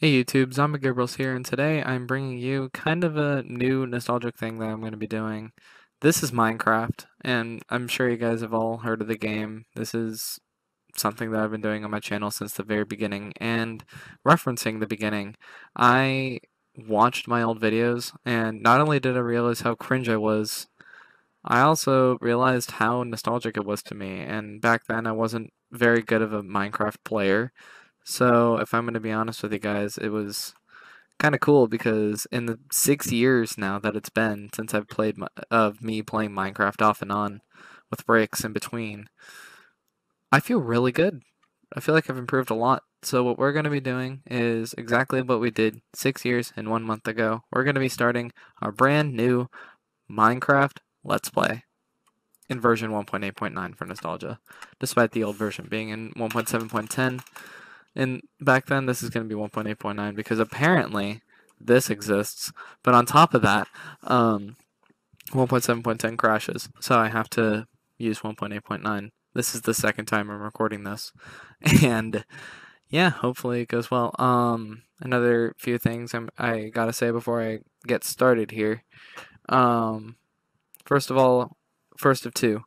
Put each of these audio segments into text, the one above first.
Hey YouTube, ZombieGabriel's here, and today I'm bringing you kind of a new nostalgic thing that I'm going to be doing. This is Minecraft, and I'm sure you guys have all heard of the game. This is something that I've been doing on my channel since the very beginning, and referencing the beginning, I watched my old videos, and not only did I realize how cringe I was, I also realized how nostalgic it was to me, and back then I wasn't very good of a Minecraft player. So, if I'm going to be honest with you guys, it was kind of cool because in the 6 years now that it's been since I've played of me playing Minecraft off and on with breaks in between, I feel really good. I feel like I've improved a lot. So what we're going to be doing is exactly what we did 6 years and 1 month ago. We're going to be starting our brand new Minecraft Let's Play in version 1.8.9 for nostalgia, despite the old version being in 1.7.10. And back then, this is going to be 1.8.9 because apparently this exists. But on top of that, 1.7.10 crashes, so I have to use 1.8.9. This is the second time I'm recording this, and yeah, hopefully it goes well. Another few things I gotta say before I get started here. Um, First of all, first of two.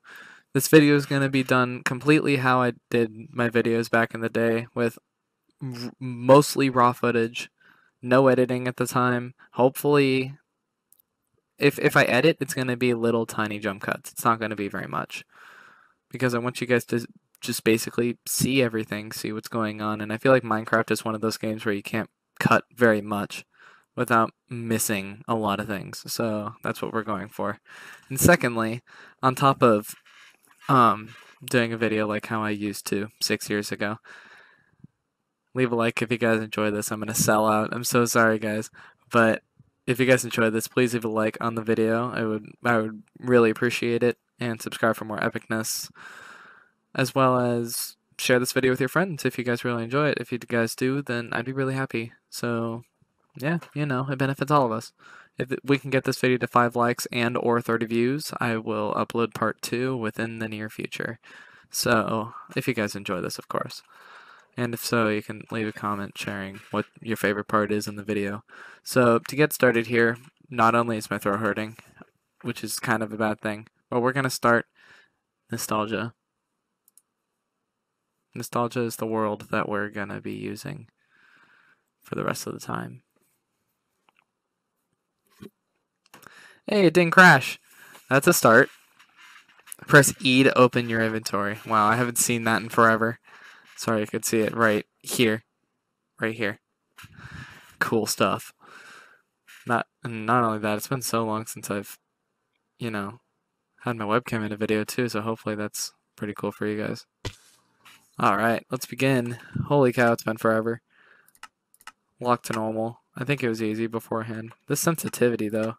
This video is going to be done completely how I did my videos back in the day, with mostly raw footage, no editing at the time. Hopefully, if I edit, it's going to be little tiny jump cuts. It's not going to be very much because I want you guys to just basically see everything, see what's going on. And I feel like Minecraft is one of those games where you can't cut very much without missing a lot of things. So that's what we're going for. And secondly, on top of doing a video like how I used to 6 years ago, leave a like if you guys enjoy this. I'm gonna sell out. I'm so sorry, guys, but if you guys enjoy this, please leave a like on the video. I would really appreciate it, and subscribe for more epicness, as well as share this video with your friends if you guys really enjoy it. If you guys do, then I'd be really happy. So yeah, it benefits all of us. If we can get this video to 5 likes and or 30 views, I will upload part 2 within the near future. So if you guys enjoy this, of course. And if so, you can leave a comment sharing what your favorite part is in the video. So to get started here, not only is my throat hurting, which is kind of a bad thing, but we're going to start nostalgia. Nostalgia is the world that we're going to be using for the rest of the time. Hey, it didn't crash. That's a start. Press E to open your inventory. Wow, I haven't seen that in forever. Sorry, you could see it right here. Right here. Cool stuff. Not only that, it's been so long since I've, had my webcam in a video too, so hopefully that's pretty cool for you guys. Alright, let's begin. Holy cow, it's been forever. Lock to normal. I think it was easy beforehand. This sensitivity, though,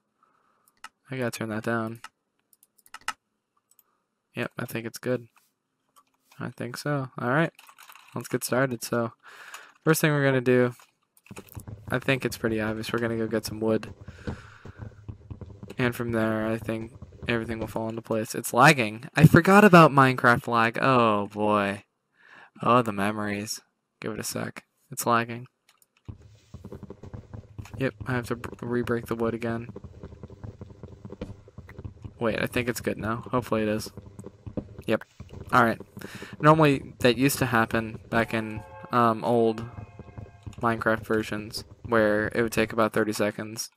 I gotta turn that down. Yep, I think it's good. I think so. Alright, let's get started. So, first thing we're gonna do, I think it's pretty obvious. We're gonna go get some wood. And from there, I think everything will fall into place. It's lagging. I forgot about Minecraft lag. Oh, boy. Oh, the memories. Give it a sec. It's lagging. Yep, I have to re-break the wood again. Wait, I think it's good now. Hopefully it is. Yep. Alright. Normally, that used to happen back in old Minecraft versions, where it would take about 30 seconds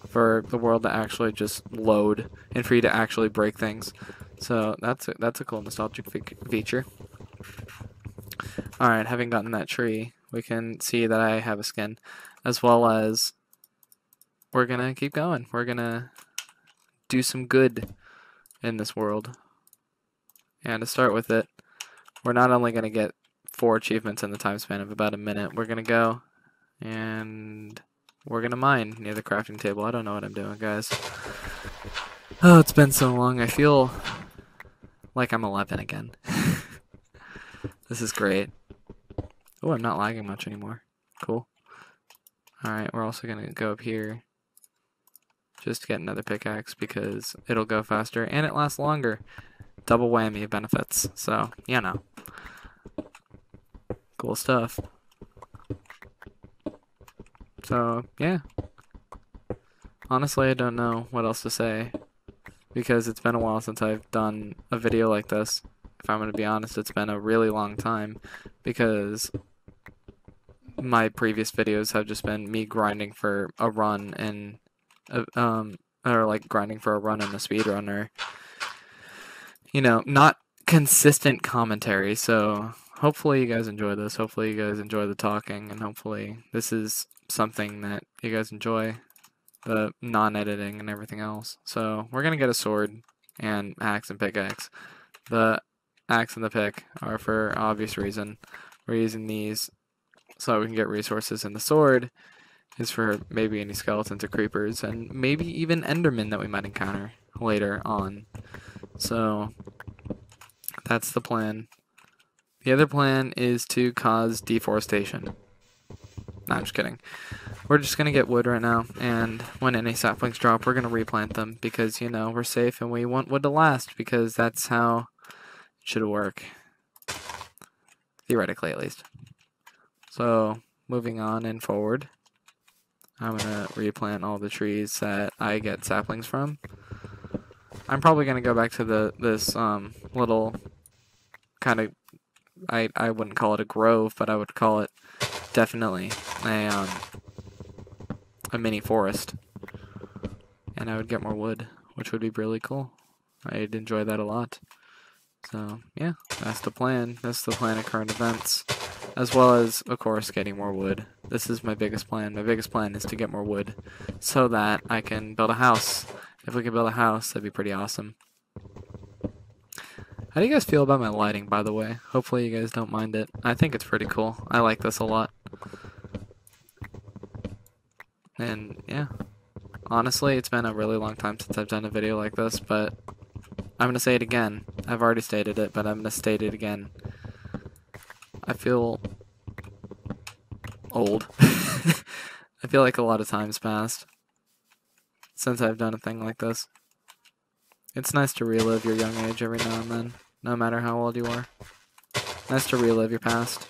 for the world to actually just load and for you to actually break things. So that's a cool nostalgic feature. Alright, having gotten that tree, we can see that I have a skin, as well as we're gonna keep going. We're gonna do some good in this world. And to start with it, we're not only gonna get 4 achievements in the time span of about a minute, we're gonna go and we're gonna mine near the crafting table. I don't know what I'm doing, guys. Oh, it's been so long. I feel like I'm 11 again. This is great. Oh, I'm not lagging much anymore. Cool. Alright, we're also gonna go up here just to get another pickaxe because it'll go faster and it lasts longer. Double whammy of benefits. So, cool stuff. So, yeah. Honestly, I don't know what else to say because it's been a while since I've done a video like this. If I'm going to be honest, it's been a really long time because my previous videos have just been me grinding for a run and or like grinding for a run in a speedrun, or not consistent commentary. So hopefully you guys enjoy this. Hopefully you guys enjoy the talking, and hopefully this is something that you guys enjoy, the non-editing and everything else. So we're gonna get a sword and axe and pickaxe. The axe and the pick are for obvious reason. We're using these so we can get resources, and the sword is for maybe any skeletons or creepers, and maybe even endermen that we might encounter later on. So that's the plan. The other plan is to cause deforestation. No, I'm just kidding. We're just going to get wood right now, and when any saplings drop, we're going to replant them because, we're safe and we want wood to last because that's how it should work. Theoretically, at least. So, moving on and forward, I'm going to replant all the trees that I get saplings from. I'm probably going to go back to this little kind of, I wouldn't call it a grove, but I would call it definitely a mini forest. And I would get more wood, which would be really cool. I'd enjoy that a lot. So, yeah, that's the plan. That's the plan of current events. As well as, of course, getting more wood. This is my biggest plan. My biggest plan is to get more wood so that I can build a house. If we can build a house, that'd be pretty awesome. How do you guys feel about my lighting, by the way? Hopefully you guys don't mind it. I think it's pretty cool. I like this a lot. And, yeah. Honestly, it's been a really long time since I've done a video like this, but I'm going to say it again. I've already stated it, but I'm going to state it again. I feel old. I feel like a lot of time's passed since I've done a thing like this. It's nice to relive your young age every now and then, no matter how old you are. Nice to relive your past.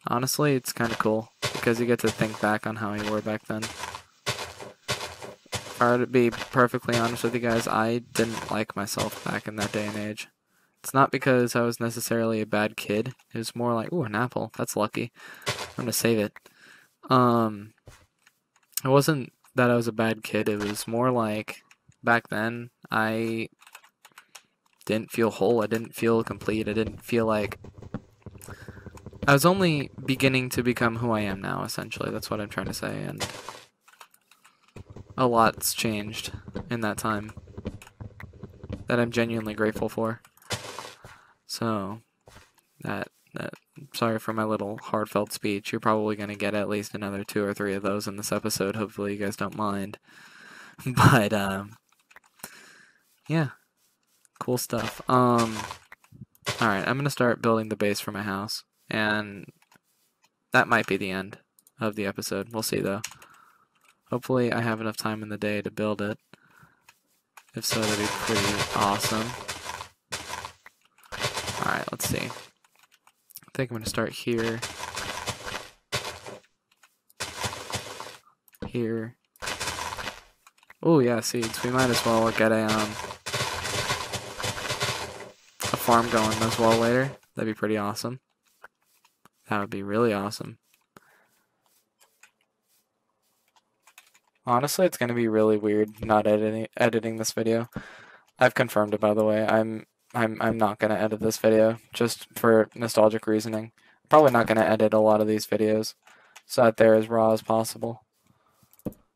Honestly, it's kind of cool, because you get to think back on how you were back then. If I were to be perfectly honest with you guys, I didn't like myself back in that day and age. It's not because I was necessarily a bad kid. It was more like, ooh, an apple. That's lucky. I'm gonna save it. It wasn't that I was a bad kid. It was more like, back then, I didn't feel whole. I didn't feel complete. I didn't feel like... I was only beginning to become who I am now, essentially. That's what I'm trying to say, and a lot's changed in that time that I'm genuinely grateful for. So, sorry for my little heartfelt speech. You're probably going to get at least another 2 or 3 of those in this episode. Hopefully you guys don't mind. But, yeah. Cool stuff. Alright, I'm going to start building the base for my house. And that might be the end of the episode. We'll see, though. Hopefully I have enough time in the day to build it. If so, that'd be pretty awesome. Alright, let's see. I think I'm going to start here. Here. Oh, yeah, seeds. We might as well get a farm going as well later. That'd be pretty awesome. That would be really awesome. Honestly, it's going to be really weird not editing this video. I've confirmed it, by the way. I'm not going to edit this video, just for nostalgic reasoning. I'm probably not going to edit a lot of these videos, so that they're as raw as possible.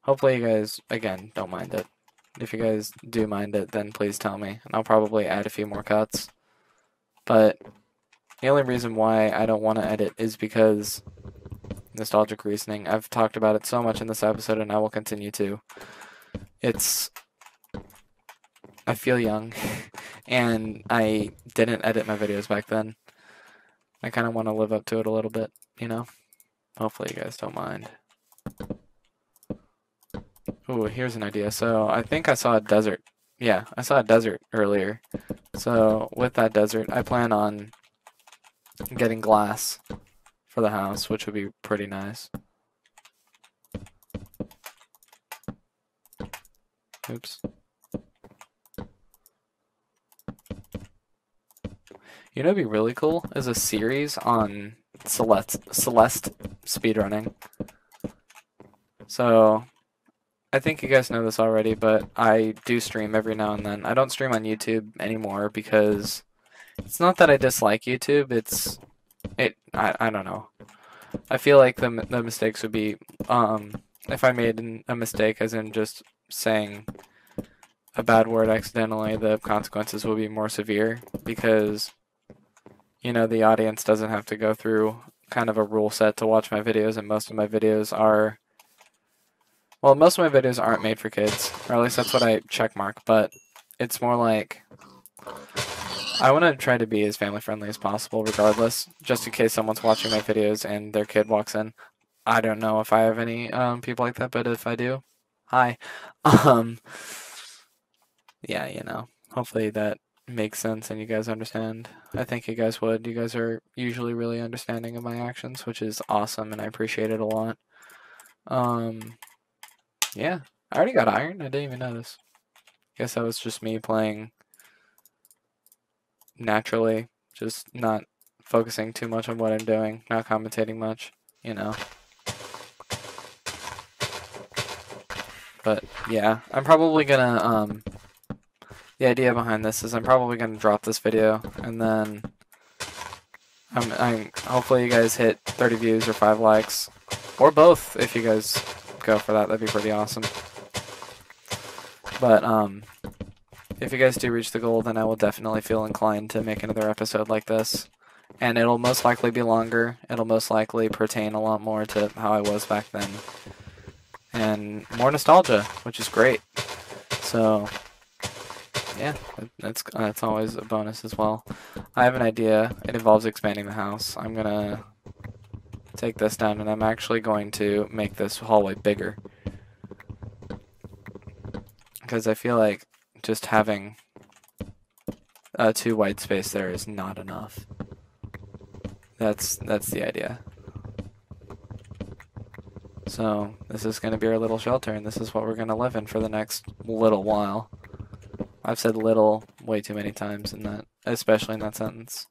Hopefully you guys, again, don't mind it. If you guys do mind it, then please tell me, and I'll probably add a few more cuts. But the only reason why I don't want to edit is because nostalgic reasoning. I've talked about it so much in this episode, and I will continue to. I feel young, and I didn't edit my videos back then. I kind of want to live up to it a little bit, you know? Hopefully you guys don't mind. Ooh, here's an idea. So, I think I saw a desert. Yeah, I saw a desert earlier. So, with that desert, I plan on getting glass for the house, which would be pretty nice. Oops. You know what'd be really cool is a series on Celeste speedrunning. So I think you guys know this already, but I do stream every now and then. I don't stream on YouTube anymore because it's not that I dislike YouTube. I don't know. I feel like the mistakes would be if I made a mistake, as in just saying a bad word accidentally, the consequences will be more severe because, you know, the audience doesn't have to go through kind of a rule set to watch my videos, and most of my videos are, well, most of my videos aren't made for kids, or at least that's what I checkmark, but it's more like I want to try to be as family friendly as possible regardless, just in case someone's watching my videos and their kid walks in. I don't know if I have any people like that, but if I do, hi. Um, yeah, you know, hopefully that makes sense and you guys understand. I think you guys would. You guys are usually really understanding of my actions, which is awesome, and I appreciate it a lot. Yeah, I already got iron. I didn't even notice. Guess that was just me playing naturally, just not focusing too much on what I'm doing, not commentating much, you know. But yeah, I'm probably gonna the idea behind this is I'm probably gonna drop this video and then I'm hopefully you guys hit 30 views or 5 likes or both if you guys go for that. That'd be pretty awesome. But if you guys do reach the goal, then I will definitely feel inclined to make another episode like this. And it'll most likely be longer. It'll most likely pertain a lot more to how I was back then. And more nostalgia, which is great. So, yeah, that's always a bonus as well. I have an idea. It involves expanding the house. I'm going to take this down, and I'm actually going to make this hallway bigger. Because I feel like just having too white space there is not enough. That's the idea. So this is going to be our little shelter, and this is what we're going to live in for the next little while. I've said little way too many times in that, especially in that sentence.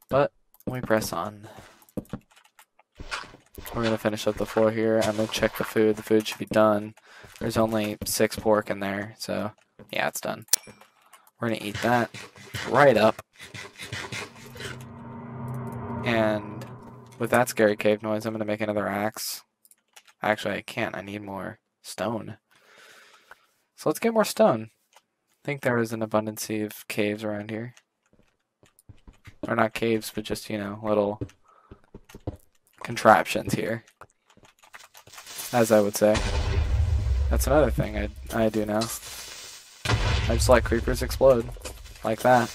But we press on. We're going to finish up the floor here. I'm going to check the food. The food should be done. There's only 6 pork in there, so yeah, it's done. We're going to eat that right up. And with that scary cave noise, I'm going to make another axe. Actually, I can't. I need more stone. So let's get more stone. I think there is an abundance of caves around here. Or not caves, but just, you know, little contraptions here. As I would say. That's another thing I do now. I just let creepers explode. Like that.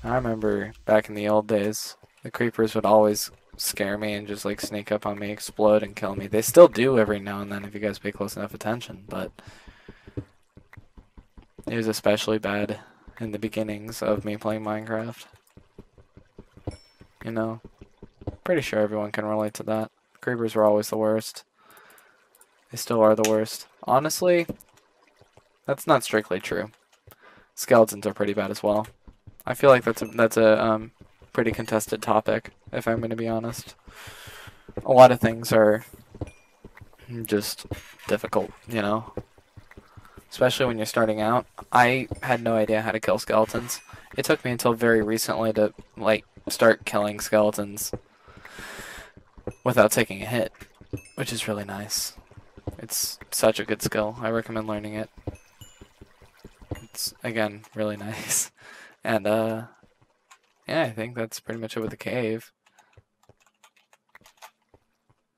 I remember back in the old days, the creepers would always scare me and just like sneak up on me, explode, and kill me. They still do every now and then if you guys pay close enough attention, but it was especially bad in the beginnings of me playing Minecraft. You know, pretty sure everyone can relate to that. Creepers were always the worst. They still are the worst. Honestly, that's not strictly true. Skeletons are pretty bad as well. I feel like that's a pretty contested topic, if I'm going to be honest. A lot of things are just difficult, you know? Especially when you're starting out. I had no idea how to kill skeletons. It took me until very recently to, like, start killing skeletons without taking a hit, which is really nice. It's such a good skill. I recommend learning it. It's, again, really nice. And, yeah, I think that's pretty much it with the cave.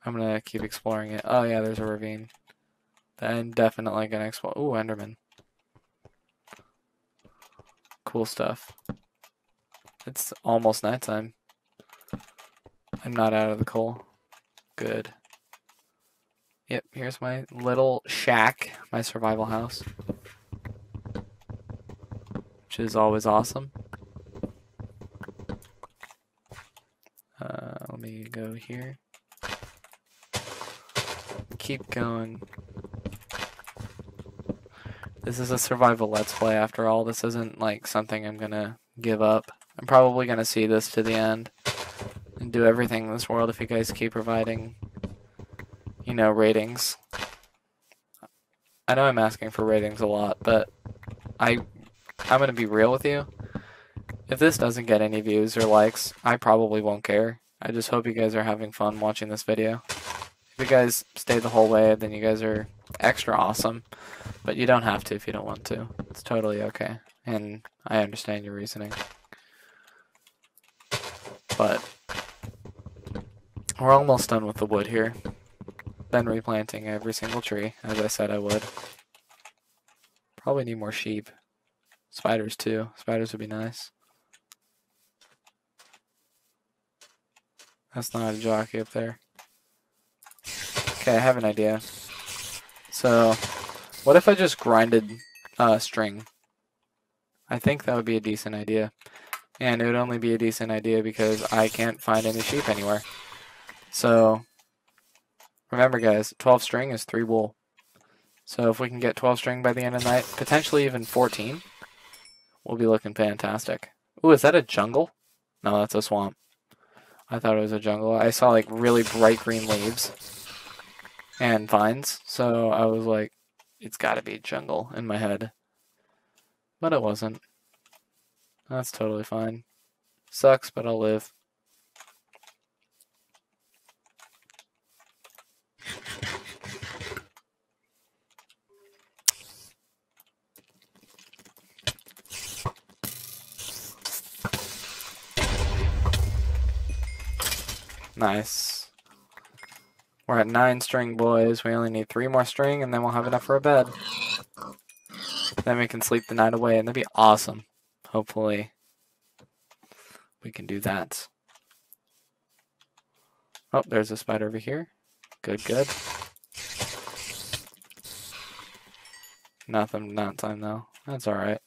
I'm gonna keep exploring it. Oh, yeah, there's a ravine. I'm definitely gonna explore. Ooh, Enderman. Cool stuff. It's almost nighttime. I'm not out of the coal. Good. Yep, here's my little shack, my survival house. Which is always awesome. Let me go here. keep going. This is a survival let's play after all. This isn't like something I'm gonna give up. I'm probably gonna see this to the end and do everything in this world if you guys keep providing, you know, ratings. I know I'm asking for ratings a lot, but I'm gonna be real with you. If this doesn't get any views or likes, I probably won't care. I just hope you guys are having fun watching this video. If you guys stay the whole way, then you guys are extra awesome. But you don't have to if you don't want to. It's totally okay. And I understand your reasoning. But we're almost done with the wood here. Been replanting every single tree, as I said I would. Probably need more sheep. Spiders too. Spiders would be nice. That's not a jockey up there. Okay, I have an idea. So, what if I just grinded string? I think that would be a decent idea. And it would only be a decent idea because I can't find any sheep anywhere. So, remember guys, 12 string is 3 wool. So if we can get 12 string by the end of the night, potentially even 14, we'll be looking fantastic. Ooh, is that a jungle? No, that's a swamp. I thought it was a jungle. I saw like really bright green leaves and vines, so I was like, it's gotta be a jungle in my head. But it wasn't. That's totally fine. Sucks, but I'll live. Nice. We're at 9 string, boys. We only need 3 more string, and then we'll have enough for a bed. Then we can sleep the night away, and that'd be awesome. Hopefully, we can do that. Oh, there's a spider over here. Good, good. Nothing, not time though. That's alright.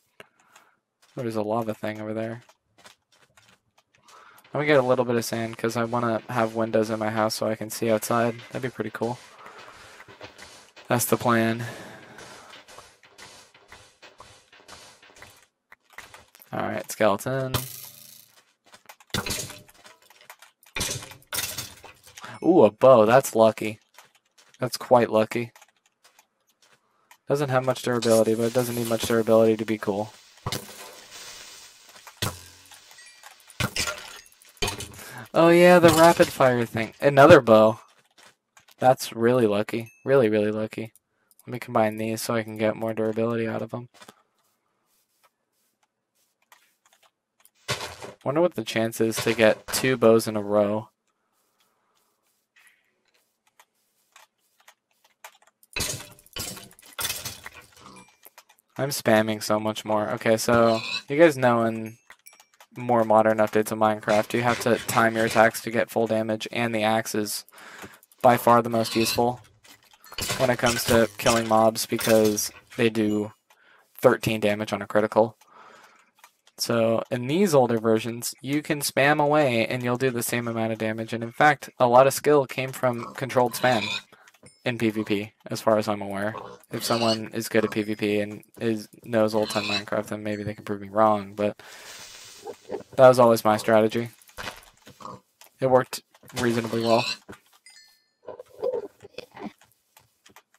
There's a lava thing over there. Let me get a little bit of sand because I want to have windows in my house so I can see outside. That'd be pretty cool. That's the plan. Alright, skeleton. Ooh, a bow. That's lucky. That's quite lucky. Doesn't have much durability, but it doesn't need much durability to be cool. Oh yeah, the rapid fire thing. Another bow. That's really lucky. Really, really lucky. Let me combine these so I can get more durability out of them. Wonder what the chance is to get 2 bows in a row. I'm spamming so much more. Okay, so you guys know in more modern updates of Minecraft, you have to time your attacks to get full damage, and the axe is by far the most useful when it comes to killing mobs because they do 13 damage on a critical. So in these older versions, you can spam away and you'll do the same amount of damage, and in fact, a lot of skill came from controlled spam in PvP, as far as I'm aware. If someone is good at PvP and knows old-time Minecraft, then maybe they can prove me wrong, but that was always my strategy. It worked reasonably well.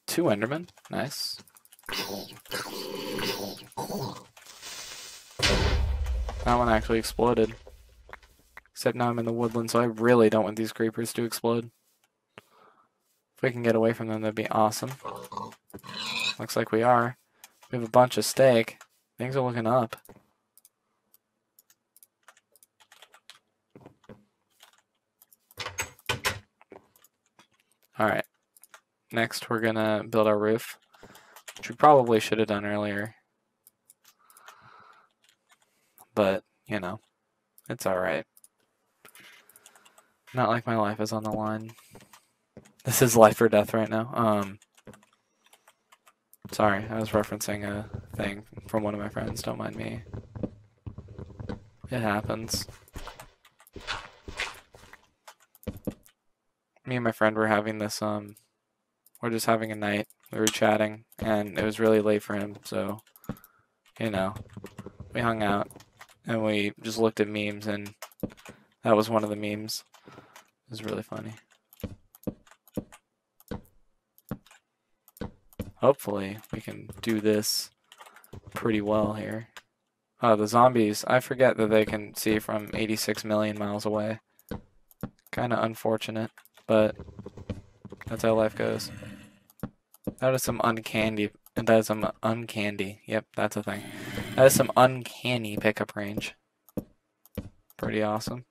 2 Endermen. Nice. That one actually exploded. Except now I'm in the woodland, so I really don't want these creepers to explode. If we can get away from them, that'd be awesome. Looks like we are. We have a bunch of steak. Things are looking up. Alright. Next, we're gonna build our roof, which we probably should have done earlier. But, you know, it's alright. Not like my life is on the line. This is life or death right now. Sorry, I was referencing a thing from one of my friends. Don't mind me. It happens. Me and my friend were having this, what we're just having a night. We were chatting, and it was really late for him, so, you know, we hung out, and we just looked at memes, and that was one of the memes. It was really funny. Hopefully, we can do this pretty well here. Oh, the zombies. I forget that they can see from 86 million miles away. Kind of unfortunate, but that's how life goes. That is some uncanny. That is some uncanny. Yep, that's a thing. That is some uncanny pickup range. Pretty awesome.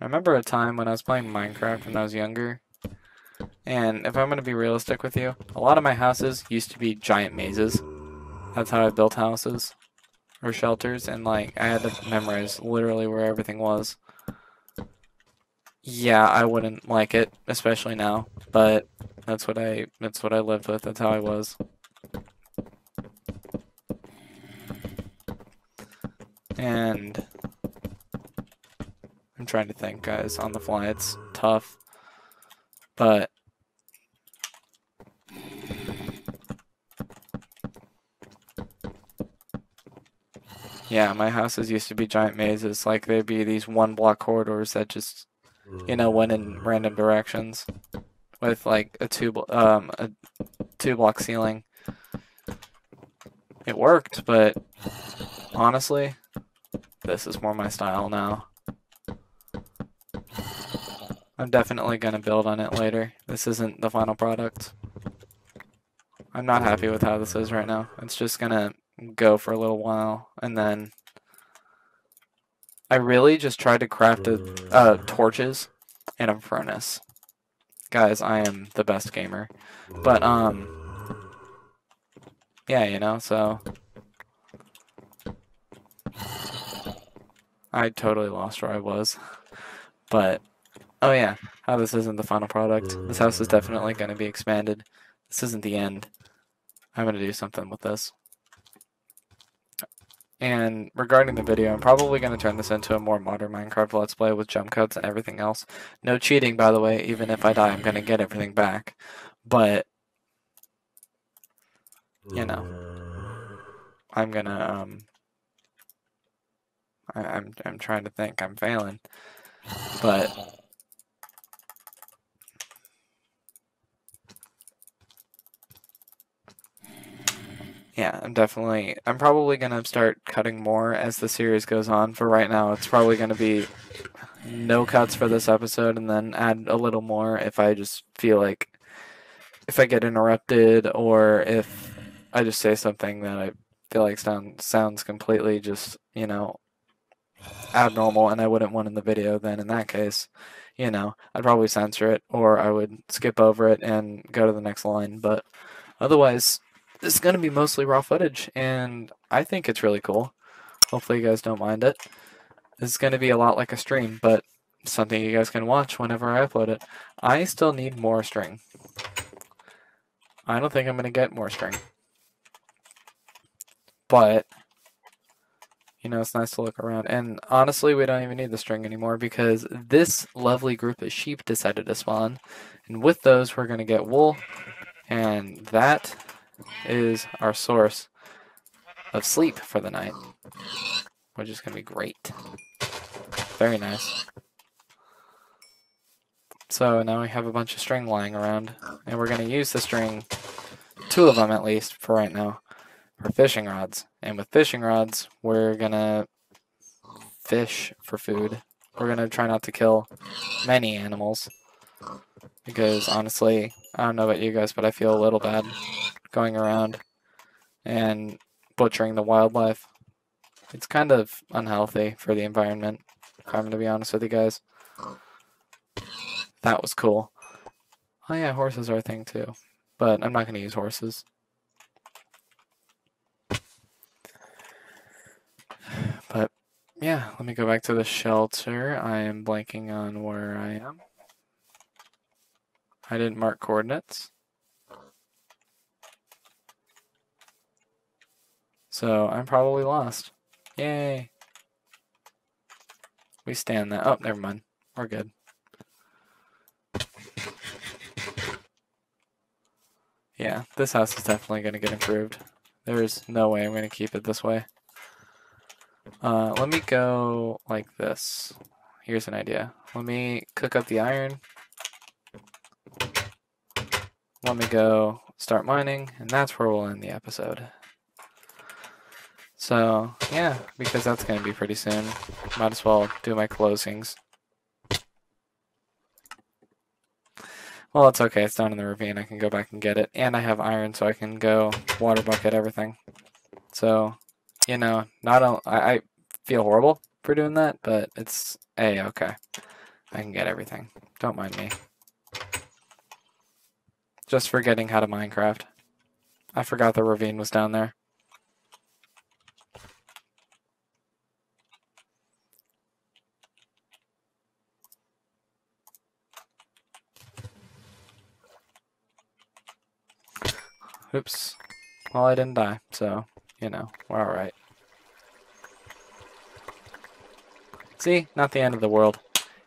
I remember a time when I was playing Minecraft when I was younger, and if I'm going to be realistic with you, a lot of my houses used to be giant mazes. That's how I built houses or shelters, and like I had to memorize literally where everything was. Yeah, I wouldn't like it, especially now, but that's what I lived with. That's how I was. And I'm trying to think, guys, on the fly. It's tough, but yeah, my houses used to be giant mazes. Like they'd be these one-block corridors that just, went in random directions with like a two-block ceiling. It worked, but honestly, this is more my style now. I'm definitely gonna build on it later. This isn't the final product. I'm not happy with how this is right now. It's just gonna go for a little while, and then I really just tried to craft torches and a furnace. Guys, I am the best gamer. But yeah, so I totally lost where I was. But oh yeah, how this isn't the final product. This house is definitely going to be expanded. This isn't the end. I'm going to do something with this. And regarding the video, I'm probably going to turn this into a more modern Minecraft Let's Play with jump cuts and everything else. No cheating, by the way. Even if I die, I'm going to get everything back. But, I'm going to, I'm trying to think. I'm failing. But yeah, I'm probably going to start cutting more as the series goes on. For right now, it's probably going to be no cuts for this episode and then add a little more if I just feel like, if I get interrupted or if I just say something that I feel like sounds completely just, abnormal and I wouldn't want in the video, then in that case, I'd probably censor it or I would skip over it and go to the next line. But otherwise, this is going to be mostly raw footage, and I think it's really cool. Hopefully you guys don't mind it. This is going to be a lot like a stream, but something you guys can watch whenever I upload it. I still need more string. I don't think I'm going to get more string. But, it's nice to look around. And honestly, we don't even need the string anymore because this lovely group of sheep decided to spawn. And with those, we're going to get wool. And that is our source of sleep for the night, which is going to be great. Very nice. So now we have a bunch of string lying around, and we're going to use the string, 2 of them at least for right now, for fishing rods. And with fishing rods, we're going to fish for food. We're going to try not to kill many animals, because honestly, I don't know about you guys, but I feel a little bad going around and butchering the wildlife. It's kind of unhealthy for the environment, if I'm going to be honest with you guys. That was cool. Oh yeah, horses are a thing too, but I'm not going to use horses. But yeah, let me go back to the shelter. I am blanking on where I am. I didn't mark coordinates. So I'm probably lost. Yay. We stand that. Oh, never mind. We're good. Yeah, this house is definitely going to get improved. There's no way I'm going to keep it this way. Let me go like this. Here's an idea. Let me cook up the iron. Let me go start mining, and that's where we'll end the episode. So, yeah, because that's going to be pretty soon. Might as well do my closings. Well, it's okay. It's down in the ravine. I can go back and get it. And I have iron, so I can go water bucket everything. So, you know, I feel horrible for doing that, but it's okay. I can get everything. Don't mind me. Just forgetting how to Minecraft. I forgot the ravine was down there. Oops. Well, I didn't die, so, you know, we're alright. See? Not the end of the world.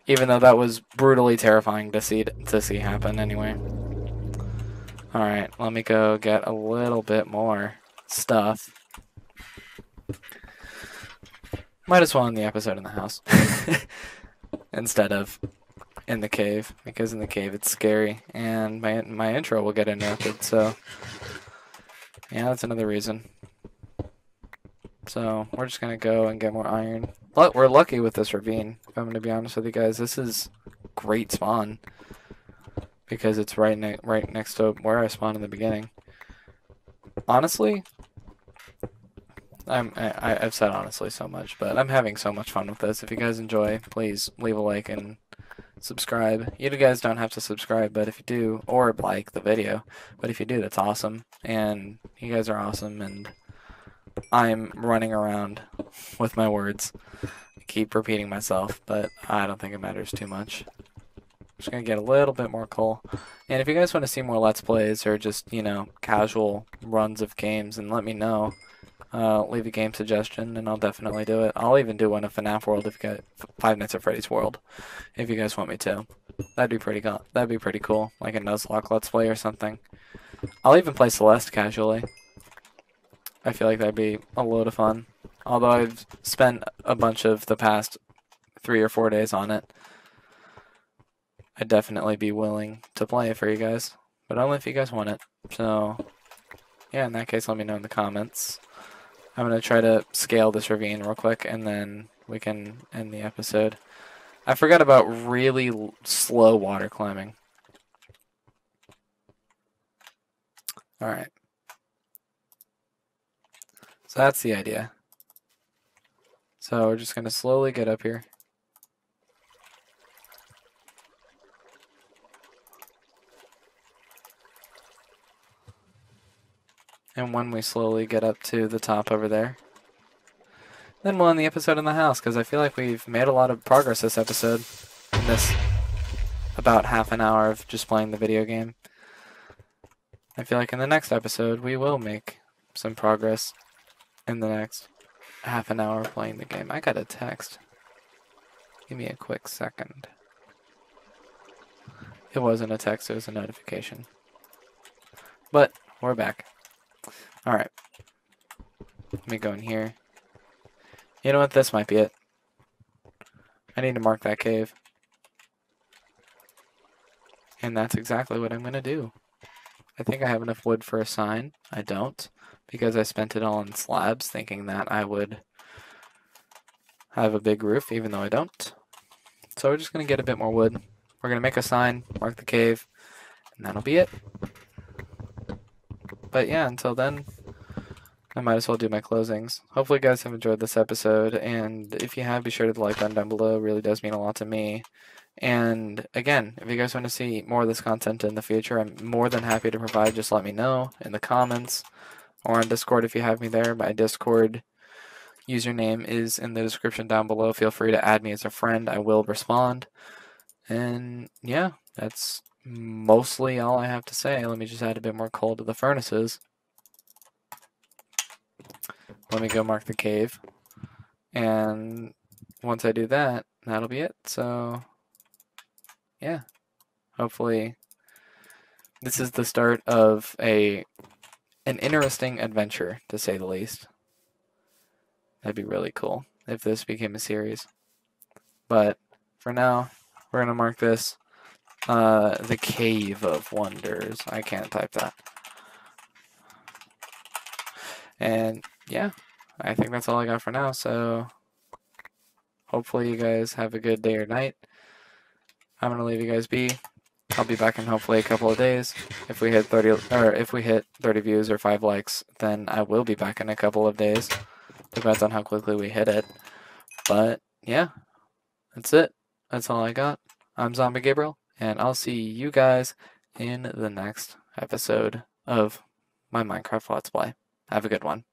Even though that was brutally terrifying to see happen anyway. Alright, let me go get a little bit more stuff. Might as well end the episode in the house. Instead of in the cave, because in the cave it's scary, and my intro will get interrupted, so yeah, that's another reason. So we're just gonna go and get more iron. But we're lucky with this ravine, if I'm gonna be honest with you guys. This is great spawn because it's right next to where I spawned in the beginning. Honestly, I've said honestly so much, but I'm having so much fun with this. If you guys enjoy, please leave a like and subscribe. You guys don't have to subscribe, but if you do, or like the video, but if you do, that's awesome. And you guys are awesome, and I'm running around with my words. I keep repeating myself, but I don't think it matters too much. Just gonna get a little bit more coal. And if you guys want to see more Let's Plays or just, you know, casual runs of games, and let me know. Leave a game suggestion, and I'll definitely do it. I'll even do one of FNAF World if you got Five Nights at Freddy's World, if you guys want me to. That'd be pretty cool. That'd be pretty cool, like a Nuzlocke Let's Play or something. I'll even play Celeste casually. I feel like that'd be a load of fun. Although I've spent a bunch of the past 3 or 4 days on it, I'd definitely be willing to play it for you guys, but only if you guys want it. So, yeah, in that case, let me know in the comments. I'm going to try to scale this ravine real quick, and then we can end the episode. I forgot about really slow water climbing. Alright. So that's the idea. So we're just going to slowly get up here. And when we slowly get up to the top over there, then we'll end the episode in the house, because I feel like we've made a lot of progress this episode. In this about half an hour of just playing the video game. I feel like in the next episode, we will make some progress in the next half an hour of playing the game. I got a text. Give me a quick second. It wasn't a text, it was a notification. But we're back. Alright. Let me go in here. You know what? This might be it. I need to mark that cave. And that's exactly what I'm going to do. I think I have enough wood for a sign. I don't, because I spent it all on slabs thinking that I would have a big roof, even though I don't. So we're just going to get a bit more wood. We're going to make a sign, mark the cave, and that'll be it. But yeah, until then, I might as well do my closings. Hopefully you guys have enjoyed this episode, and if you have, be sure to hit the like button down below. It really does mean a lot to me. And again, if you guys want to see more of this content in the future, I'm more than happy to provide. Just let me know in the comments or on Discord if you have me there. My Discord username is in the description down below. Feel free to add me as a friend. I will respond. And yeah, that's mostly all I have to say. Let me just add a bit more coal to the furnaces. Let me go mark the cave. And once I do that, that'll be it. So yeah, hopefully This is the start of an interesting adventure, to say the least. That'd be really cool if this became a series. But for now, we're gonna mark this the Cave of Wonders. I can't type that. And yeah, I think that's all I got for now. So hopefully you guys have a good day or night. I'm gonna leave you guys be. I'll be back in hopefully a couple of days. If we hit 30 views or 5 likes, then I will be back in a couple of days. Depends on how quickly we hit it. But yeah, that's it. That's all I got. I'm ZombieGabriel, and I'll see you guys in the next episode of my Minecraft Let's Play. Have a good one.